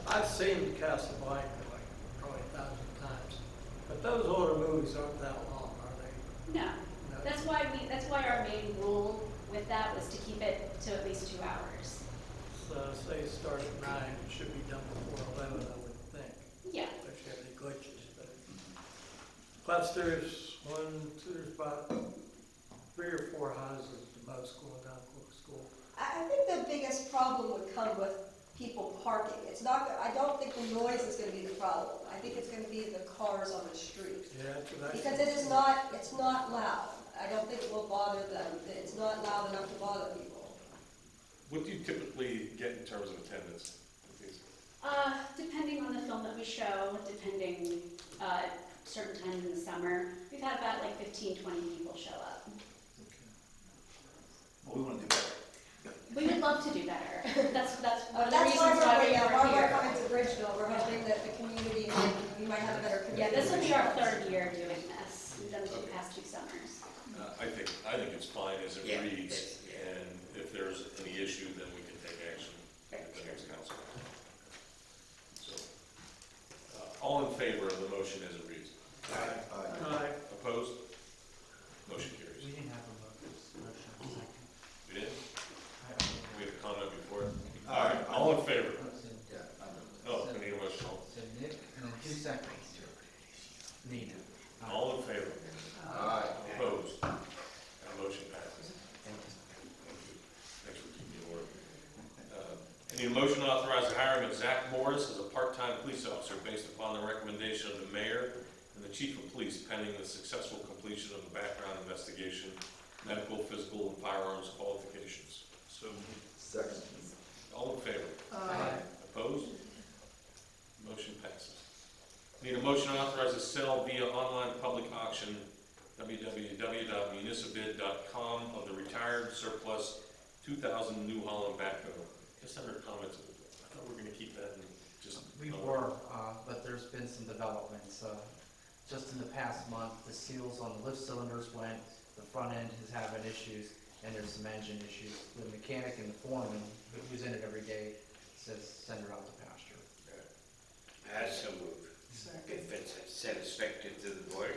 I've seen Casablanca like probably 1,000 times, but those older movies aren't that long, are they? No, that's why our main rule with that was to keep it to at least 2 hours. So say it starts at 9, it should be done before 11, I would think. Yeah. If you have any glitches, but plus there's there's about 3 or 4 houses at the most going down Cook School. I think the biggest problem would come with people parking. It's not, I don't think the noise is gonna be the problem. I think it's gonna be the cars on the street. Yeah, that's what I Because think. it's not loud. I don't think it will bother them. It's not loud enough to bother people. What do you typically get in terms of attendance? Depending on the film that we show, depending, certain times in the summer, we've had about like 15, 20 people show up. Well, we want to do better. We would love to do better. That's one of the That's why reasons why we we're are here. coming to Bridgeville. We're hoping that the community, we might have a better community. Yeah, this will be our 3rd year doing this. We've done it the past 2 summers. I think it's fine as it Yeah. reads, and if there's any issue, then we can take action at the next council. So, all in favor of the motion as it reads? Aye. Opposed? Motion carries. We didn't have a motion second. We did? We had a comment before it? All right, all in favor? Yeah, Oh, we need a motion. So Nick, and then 2 seconds. Nina. All in favor? Aye. Opposed? That motion passes. Thank you. Thanks for keeping me in order. I need a motion to authorize the hiring of Zach Morris as a part-time police officer based upon the recommendation of the mayor and the chief of police pending the successful completion of the background investigation, medical, physical, and firearms qualifications. So, Second. all in favor? Aye. Opposed? Motion passes. Need a motion to authorize a sale via online public auction, www.municipbid.com, of the retired surplus 2000 New Holland backhoe. Just under comments, I thought we were going to keep that and just. We were, but there's been some developments. just in the past month, the seals on the lift cylinders went, the front end is having issues, and there's some engine issues. The mechanic and the foreman, who's in it every day, says send her out to pasture. I so move. If it's satisfactory to the board.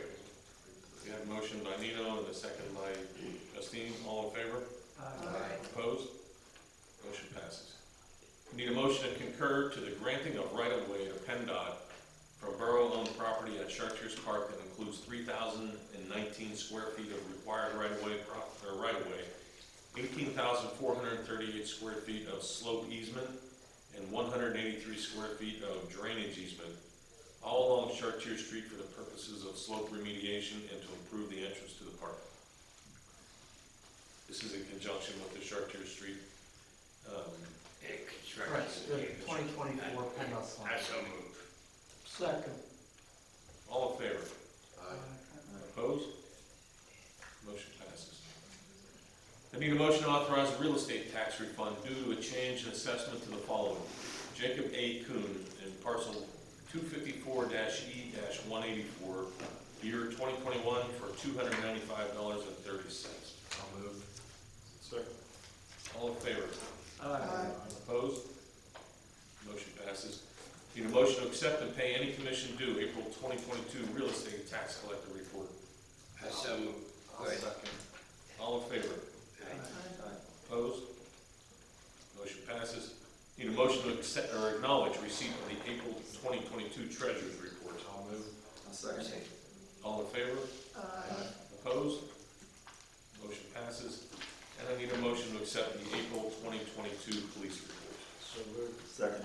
We have a motion by Nino and a second by Justine. All in favor? Aye. Opposed? Motion passes. We need a motion to concur to the granting of right-of-way to PennDOT from borough-owned property at Chartiers Park that includes 3,019 square feet of required right-of-way, 18,438 square feet of slope easement, and 183 square feet of drainage easement, all along Chartier Street for the purposes of slope remediation and to improve the entrance to the park. This is in conjunction with the Chartier Street Correct, the 2024 PennDOT line. I so move. Second. All in favor? Opposed? Motion passes. I need a motion to authorize a real estate tax refund due to a change in assessment to the following. Jacob A. Kuhn in parcel 254-E-184, year 2021 for $295.30. I'll move. Second. All in favor? Aye. Opposed? Motion passes. Need a motion to accept and pay any commission due April 2022 real estate tax collector report. I so move. I'll second. All in favor? Opposed? Motion passes. Need a motion to accept or acknowledge receipt of the April 2022 treasurer's report. I'll move. I'll second. All in favor? Opposed? Motion passes. And I need a motion to accept the April 2022 police report. So moved. Second.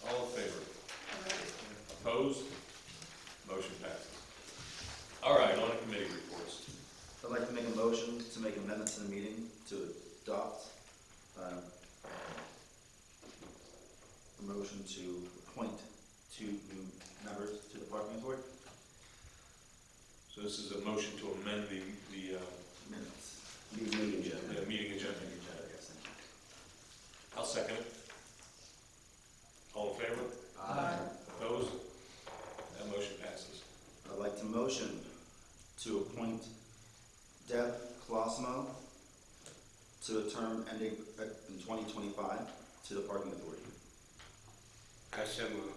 All in favor? Opposed? Motion passes. All right, on to committee reports. I'd like to make a motion to make amendments to the meeting to adopt a motion to appoint 2 new members to the parking board. So this is a motion to amend the Minutes. Meeting agenda. meeting agenda. Yes, thank you. I'll second it. All in favor? Aye. Opposed? That motion passes. I'd like to motion to appoint Deb Colosimo to a term ending in 2025 to the Parking Authority. I so move.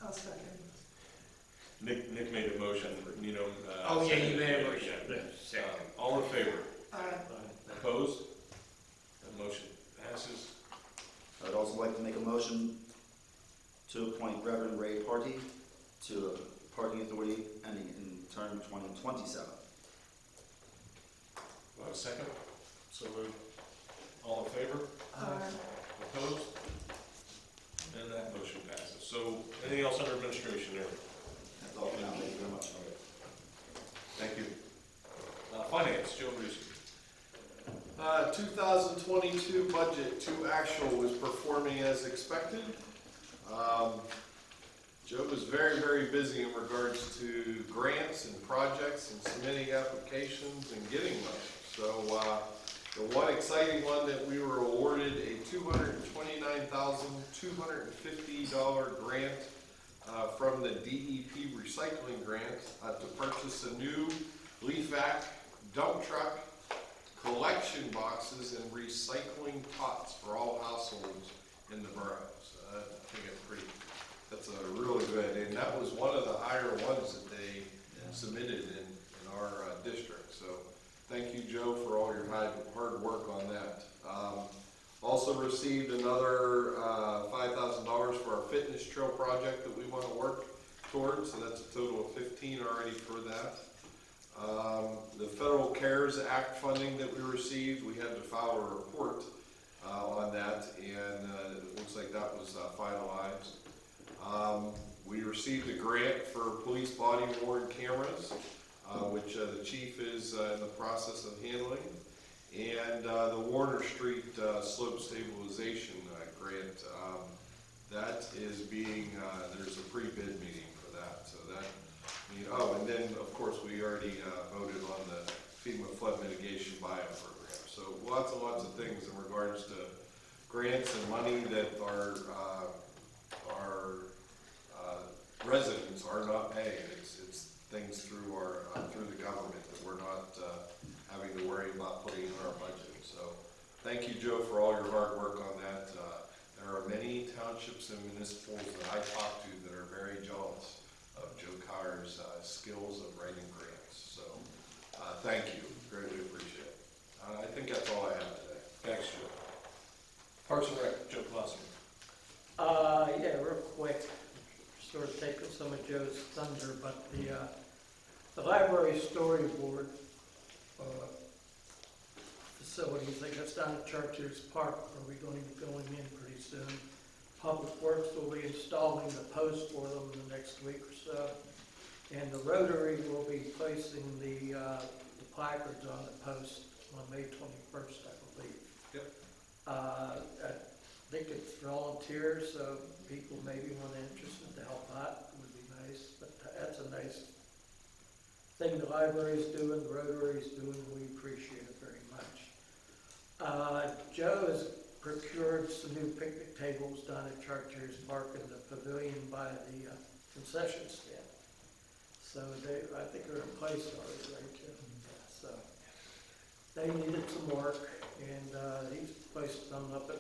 I'll second. Nick made a motion, you know. Oh, yeah, you made a seconded. motion. Yeah. Second. All in favor? Aye. Opposed? That motion passes. I'd also like to make a motion to appoint Reverend Ray Party to a Parking Authority ending in term 2027. Do I have a second? So moved. All in favor? Aye. Opposed? And that motion passes. So anything else under administration there? That's all for now. Thank you very much. Thank you. Finance, Joe Bruce. 2022 budget to actual was performing as expected. Joe was very, very busy in regards to grants and projects and submitting applications and getting money. So the one exciting one that we were awarded a $229,250 grant from the DEP recycling grant to purchase a new leaf vac dump truck, collection boxes, and recycling pots for all households in the borough. So I think that's a really good, and that was one of the higher ones that they submitted in our district. So thank you, Joe, for all your hard work on that. Also received another $5,000 for our fitness trail project that we want to work towards, so that's a total of 15 already for that. The Federal CARES Act funding that we received, we had to file a report on that, and it looks like that was finalized. We received a grant for police body worn cameras, which the chief is in the process of handling, and the Warner Street slope stabilization grant. That is being, there's a pre-bid meeting for that, so that, and then, of course, we already voted on the FEMA flood mitigation buyout program. So lots and lots of things in regards to grants and money that are residents are not paying. It's things through our, through the government that we're not, having to worry about putting in our budget. So, thank you, Joe, for all your hard work on that. There are many townships and municipals that I talk to that are very jealous of Joe Kyer's skills of writing grants. So, thank you. Greatly appreciate it. I think that's all I have today. Thanks, Joe. Parks and Rec, Joe Klossman. Yeah, real quick, sort of taking some of Joe's thunder, but the library storyboard facilities, I guess down at Chartiers Park, are we going to be going in pretty soon? Public Works will be installing the post for them in the next week or so. And the Rotary will be placing the placards on the post on May 21st, I believe. Yep. I think it's volunteers, so people maybe want interested to help out, would be nice. But that's a nice thing the library's doing, the Rotary's doing, we appreciate it very much. Joe has procured some new picnic tables down at Chartiers Park in the pavilion by the concession stand. So I think they're in place already, right, Joe? So they needed some work, and he's placed them up at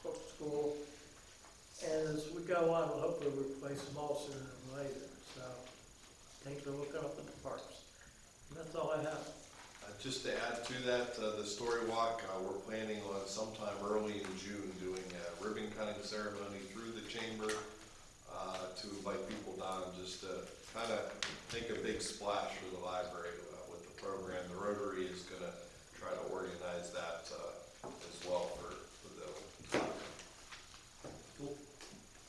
Cook School. And as we go on, we'll hopefully replace them all sooner than later. So I think they're looking up at the parks. And that's all I have. Just to add to that, the story walk, we're planning on sometime early in June doing a ribbon cutting ceremony through the chamber to invite people down, just to kind of make a big splash for the library with the program. The Rotary is going to try to organize that as well for the. Cool.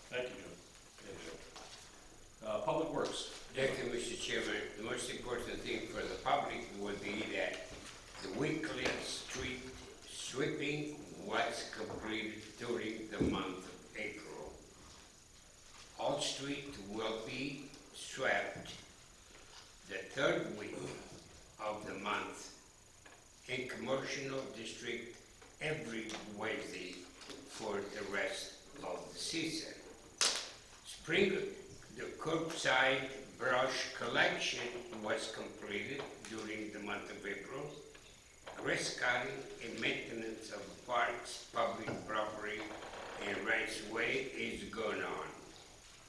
Thank you, Joe. Thank you. Public Works. Thank you, Mr. Chairman. The most important thing for the public would be that the weekly street sweeping was completed during the month of April. All streets will be swept the third week of the month in commercial district every Wednesday for the rest of the season. Spring, the curbside brush collection was completed during the month of April. Grass cutting and maintenance of parks, public property, and rights of way is going on.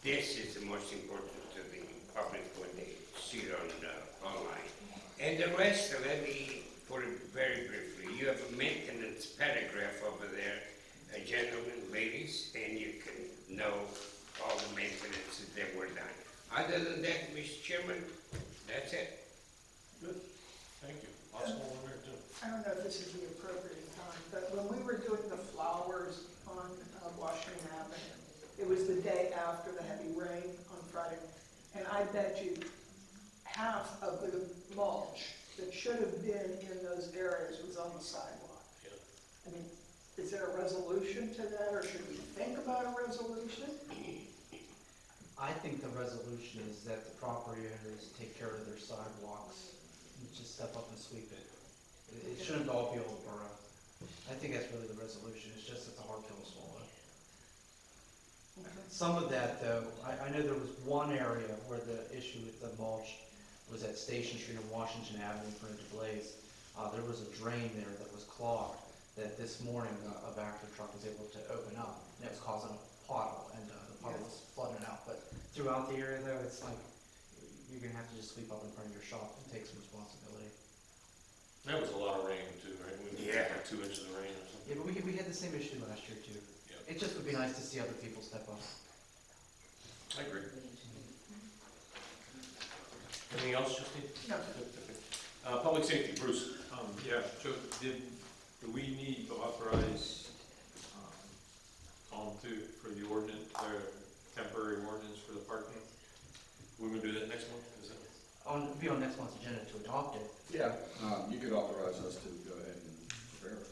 This is the most important to the public when they see it on online. And the rest, let me put it very briefly. You have a maintenance paragraph over there, gentlemen, ladies, and you can know all the maintenance that were done. Other than that, Mr. Chairman, that's it. Good. Thank you. Oswald, over there too. I don't know if this is the appropriate time, but when we were doing the flowers on Washington Avenue, it was the day after the heavy rain on Friday, and I bet you half of the mulch that should have been in those areas was on the sidewalk. Yeah. I mean, is there a resolution to that, or should we think about a resolution? I think the resolution is that the property owners take care of their sidewalks and just step up and sweep it. It shouldn't all be on the borough. I think that's really the resolution. It's just it's a hard pill to swallow. Some of that, though, I know there was one area where the issue with the mulch was at Station Street and Washington Avenue for Blaze. There was a drain there that was clogged that this morning a Vector truck was able to open up, and it was causing a puddle, and the puddle was flooding out. But throughout the area, though, it's like you're going to have to just sweep up in front of your shop and take some responsibility. That was a lot of rain too, right? We had like 2 inches of rain or something. Yeah, but we had the same issue last year, too. Yep. It just would be nice to see other people step up. I agree. Anything else, Justine? No. Public Safety, Bruce. Yeah, Joe, do we need to authorize, for the ordinance, temporary ordinance for the parking? We're gonna do that next month, is that? Be on next month's agenda to adopt it. Yeah, you could authorize us to go ahead and prepare it.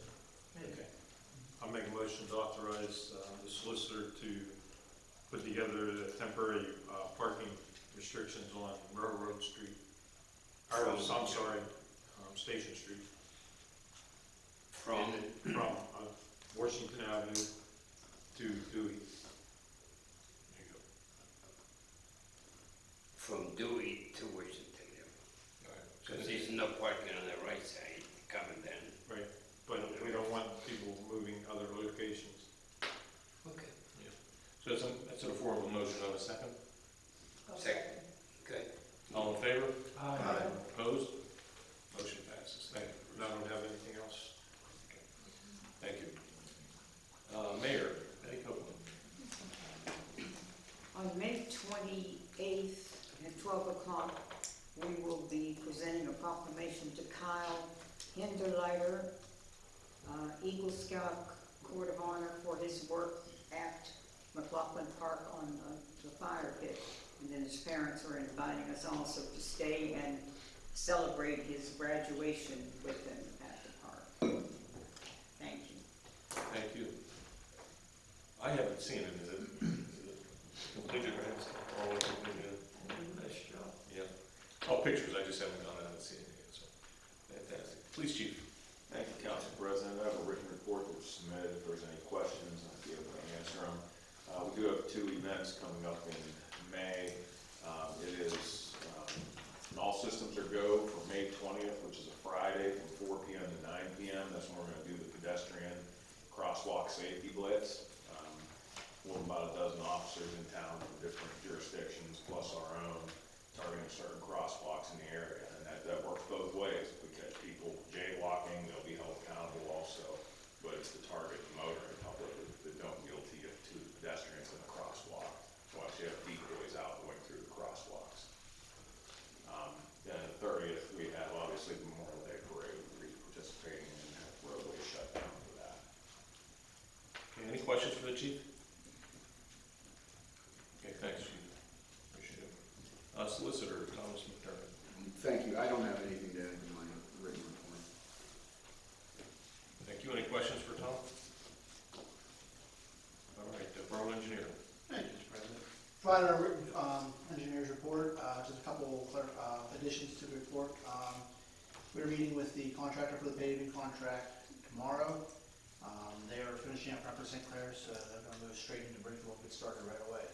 Okay. I'll make a motion to authorize the solicitor to put together the temporary parking restrictions on Railroad Street. Station Street. From Washington Avenue to Dewey. There you go. So that's in the form of a motion. On a second? Second. Good. All in favor? Aye. Opposed? Motion passes. Thank you. I don't have anything else. Thank you. Mayor, Betty Copeland. On May 28th at 12 o'clock, we will be presenting a proclamation to Kyle Hinderleiter, Eagle Scout Court of Honor, for his work at McLaughlin Park on the fire pit. And then his parents are inviting us also to stay and celebrate his graduation with him at the park. Thank you. Thank you. I haven't seen it. Is it completed, right? All completed? Nice job. Yeah. Oh, pictures. I just haven't gone out and seen it yet. So fantastic. Police chief. Thank you, Council President. I have a written report that was submitted. If there's any questions, I'll be able to answer them. We do have 2 events coming up in May. It is All Systems Are Go for May 20th, which is a Friday from 4 p.m. to 9 p.m. That's when we're going to do the pedestrian crosswalk safety blitz. We'll have about a dozen officers in town from different jurisdictions, plus our own, targeting certain crosswalks in the area. And that works both ways. If we catch people jaywalking, they'll be held accountable also. But it's to target the motoring public that don't yield to the pedestrians in the crosswalk. So actually have decoys out going through the crosswalks. Then the 30th, we have obviously the Memorial Day Parade. We'll be participating in that roadway shutdown for that. Okay, any questions for the chief? Okay, thanks, chief. Appreciate it. Solicitor Thomas McDermott. Thank you. I don't have anything to add to my written report. Thank you. Any questions for Tom? All right, the borough engineer. Thank you, Mr. President. Provided a written engineer's report, just a couple additions to the report. We're meeting with the contractor for the paving contract tomorrow. They are finishing up Upper St. Clair, so they're going to move straight into Bridgeville and get started right away.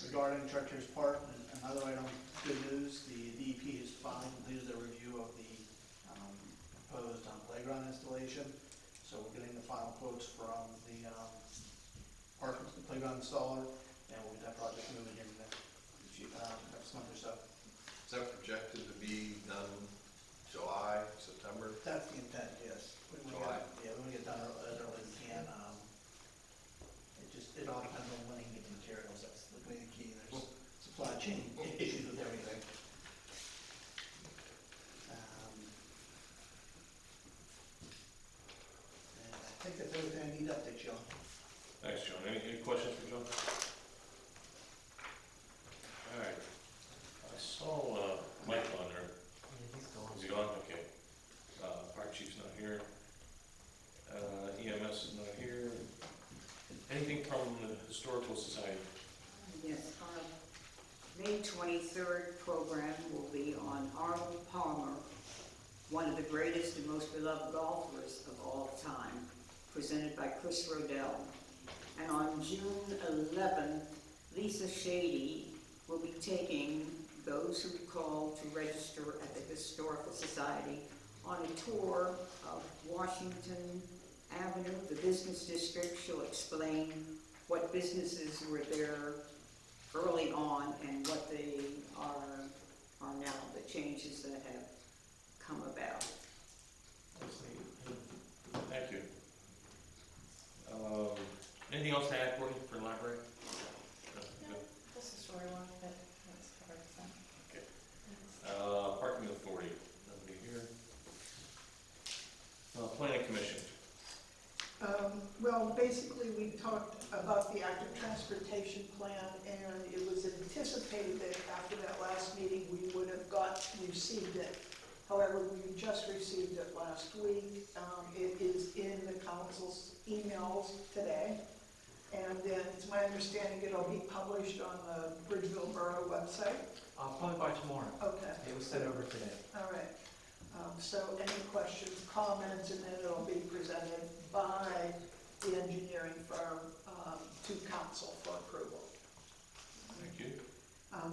Regarding Chartiers Park, another item, good news, the DEP has finally completed their review of the proposed playground installation. So we're getting the final quotes from the playground installer, and we'll get that project moving in the next month or so. Is that projected to be done July, September? That's the intent, yes. We want to get done as early as we can. It all depends on when you can get the materials. That's the main key. There's supply chain issues with everything. And I think that's everything I need to update you on. Thanks, John. Any questions for John? All right. I saw Mike on there. Is he gone? Okay. Fire chief's not here. EMS is not here. Anything from the Historical Society? Yes, our May 23rd program will be on Arnold Palmer, one of the greatest and most beloved golfers of all time, presented by Chris Rodell. And on June 11th, Lisa Shady will be taking those who call to register at the Historical Society on a tour of Washington Avenue, the business district. She'll explain what businesses were there early on and what they are now, the changes that have come about. Thank you. Anything else to add, Courtney, for the library? No? Just a story one, but that's covered, so. Okay. Parking Authority, nobody here. Planning Commission. Well, basically, we talked about the active transportation plan, and it was anticipated that after that last meeting, we would have received it. However, we just received it last week. It is in the council's emails today. And then it's my understanding it'll be published on the Bridgeville Borough website. Probably by tomorrow. Okay. It was sent over today. All right. So any questions, comments, and then it'll be presented by the engineering firm to council for approval. Thank you.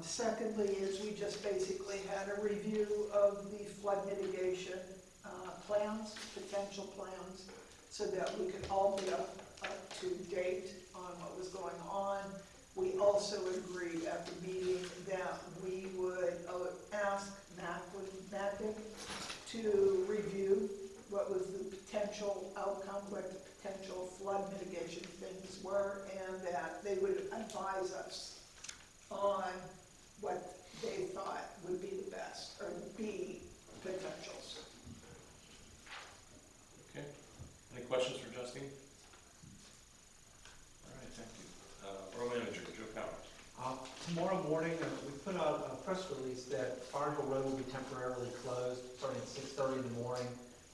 Secondly is we just basically had a review of the flood mitigation plans, potential plans, so that we could all be also agreed at the meeting that we would ask NACWIC to review what was the potential outcome, what the potential flood mitigation things were, and that they would advise us on what they thought would be the best, or be potentials. Okay. Any questions for Justine? All right, thank you. Borough Manager, Joe Powers. Tomorrow morning, we put out a press release that Fire Hill Road will be temporarily closed starting at 6:30 in the morning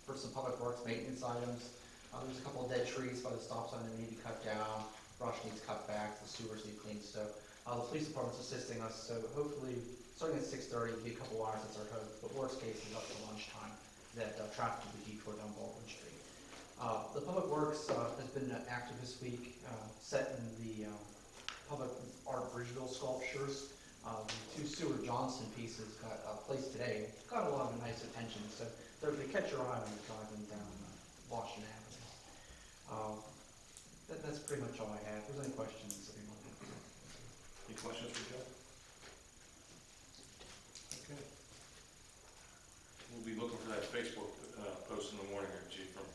for some public works maintenance items. There's a couple of dead trees by the stop sign that we need to cut down, brush needs cut back, the sewers need cleaned, so the police department's assisting us, so hopefully, starting at 6:30, it'll be a couple hours, that's our hope, but worst case is up to lunchtime, that traffic will be detoured down Baldwin Street. The Public Works has been active this week, setting the public art Bridgeville sculptures. The two Stuart Johnson pieces got placed today, got a lot of nice attention, so they catch your eye when you're driving down Washington Avenue. That's pretty much all I have. If there's any questions, anyone? Any questions for Joe? Okay. We'll be looking for that Facebook post in the morning here, Chief, from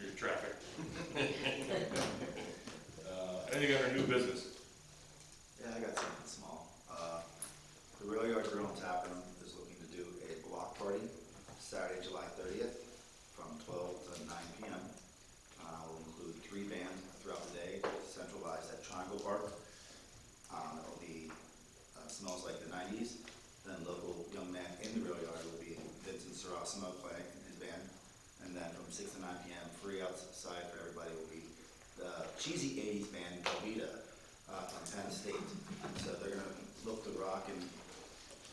your traffic. Anything under new business? Yeah, I got something small. The Rail Yard Grill in Tappan is looking to do a block party Saturday, July 30th from 12 to 9 p.m. Will include 3 bands throughout the day, centralized at Triangle Park. It'll be Smells Like the 90s. Then local young man in the Rail Yard will be Vincent Sarasimo playing in his band. And then from 6 to 9 p.m., free outside for everybody will be the cheesy 80s band Velveeta from Penn State. So they're going to look to rock and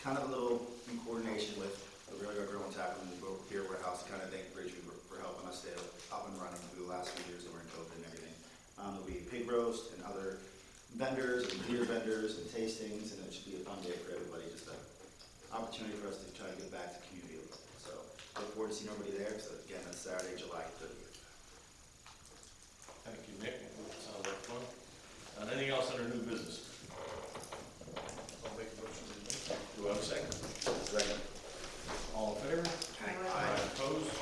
kind of a little in coordination with the Rail Yard Grill and Tappan and the Beer Warehouse, kind of thank Bridgeview for helping us stay up and running through the last few years that we're in COVID and everything. There'll be pig roast and other vendors and beer vendors and tastings, and it should be a fun day for everybody, just an opportunity for us to try to give back to the community a little bit. So look forward to seeing everybody there. So again, that's Saturday, July 30th. Thank you, Nick. Sounds like fun. Anything else under new business? I'll make a motion. Do I have a second? Second. All in favor? Aye. Opposed?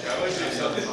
Shall we do something?